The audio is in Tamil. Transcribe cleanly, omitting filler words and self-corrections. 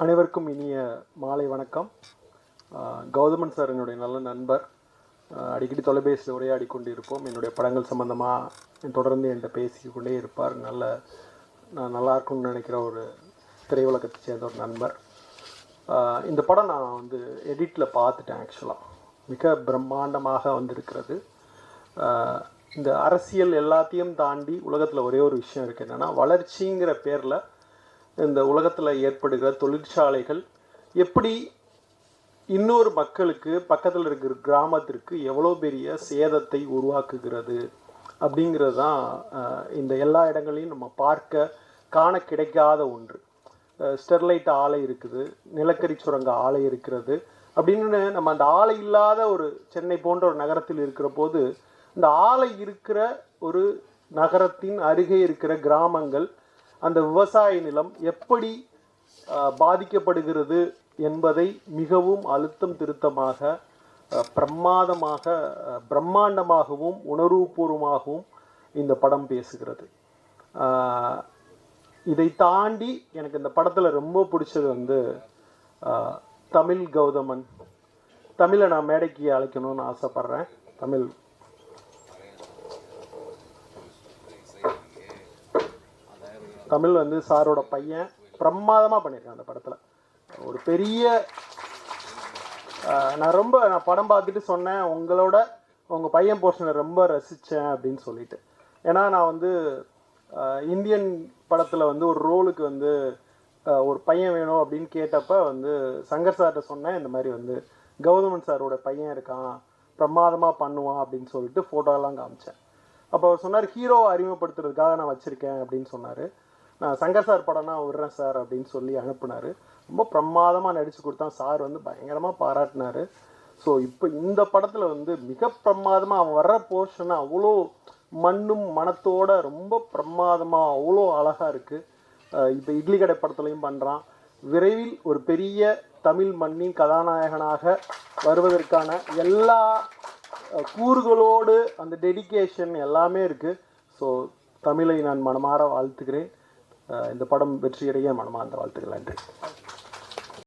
அனைவருக்கும் இனிய மாலை வணக்கம். கௌதமன் சார் என்னுடைய நல்ல நண்பர். அடிக்கடி தொலைபேசியில் உரையாடி கொண்டு இருப்போம். என்னுடைய படங்கள் சம்மந்தமாக தொடர்ந்து என்கிட்ட பேசிக்கொண்டே இருப்பார். நான் நல்லா இருக்கும்னு நினைக்கிற ஒரு திரையுலகத்தை சேர்ந்த ஒரு நண்பர். இந்த படம் நான் வந்து எடிட்டில் பார்த்துட்டேன். ஆக்சுவலாக மிக பிரம்மாண்டமாக வந்திருக்கிறது. இந்த அரசியல் எல்லாத்தையும் தாண்டி உலகத்தில் ஒரே ஒரு விஷயம் இருக்குது. என்னென்னா, வளர்ச்சிங்கிற பேரில் இந்த உலகத்தில் ஏற்படுகிற தொழிற்சாலைகள் எப்படி இன்னொரு மக்களுக்கு பக்கத்தில் இருக்கிற கிராமத்திற்கு எவ்வளோ பெரிய சேதத்தை உருவாக்குகிறது அப்படிங்கிறது தான் இந்த எல்லா இடங்களையும் நம்ம காண கிடைக்காத ஒன்று. ஸ்டெர்லைட் ஆலை இருக்குது, நிலக்கரி சுரங்க ஆலை இருக்கிறது. அப்படின்னு நம்ம அந்த ஆலை இல்லாத ஒரு சென்னை போன்ற ஒரு நகரத்தில் இருக்கிற போது, இந்த ஆலை இருக்கிற ஒரு நகரத்தின் அருகே இருக்கிற கிராமங்கள், அந்த விவசாய நிலம் எப்படி பாதிக்கப்படுகிறது என்பதை மிகவும் அழுத்தம் திருத்தமாக, பிரம்மாண்டமாகவும் உணர்வுபூர்வமாகவும் இந்த படம் பேசுகிறது. இதை தாண்டி எனக்கு இந்த படத்தில் ரொம்ப பிடிச்சது வந்து தமிழ் கௌதமன். தமிழை நான் மேடைக்கு அழைக்கணும்னு ஆசைப்பட்றேன். தமிழ் வந்து சாரோட பையன் பிரமாதமாக பண்ணியிருக்கேன் அந்த படத்தில். ஒரு பெரிய நான் படம் பார்த்துட்டு சொன்னேன், உங்கள் பையன் போர்ஷனை ரொம்ப ரசித்தேன் அப்படின்னு சொல்லிட்டு. ஏன்னா நான் வந்து இந்தியன் படத்தில் வந்து ஒரு ரோலுக்கு வந்து ஒரு பையன் வேணும் அப்படின்னு கேட்டப்போ வந்து சங்கர் சார்கிட்ட சொன்னேன், இந்த மாதிரி வந்து கௌதமன் சாரோட பையன் இருக்கான், பிரமாதமாக பண்ணுவான் அப்படின்னு சொல்லிட்டு ஃபோட்டோலாம் காமிச்சேன். அப்போ அவர் சொன்னார், ஹீரோவை அறிமுகப்படுத்துறதுக்காக நான் வச்சுருக்கேன் அப்படின்னு சொன்னார். நான் சங்கர் சார் படம்னா விடுறேன் சார் அப்படின்னு சொல்லி அனுப்புனார். ரொம்ப பிரமாதமாக நடித்து கொடுத்தான். சார் வந்து பயங்கரமாக பாராட்டினார். ஸோ இப்போ இந்த படத்தில் வந்து மிக பிரமாதமாக அவன் வர்ற போர்ஷனை அவ்வளோ மண்ணும் மனத்தோட ரொம்ப பிரமாதமாக அவ்வளோ அழகாக இருக்குது. இப்போ இட்லி கடை படத்துலையும் பண்ணுறான். விரைவில் ஒரு பெரிய தமிழ் மண்ணின் கதாநாயகனாக வருவதற்கான எல்லா கூறுகளோடு அந்த டெடிகேஷன் எல்லாமே இருக்குது. ஸோ தமிழை நான் மனமாற வாழ்த்துக்கிறேன். இந்த படம் வெற்றியடைய மனமார்ந்த வாழ்த்துக்கள். நன்றி.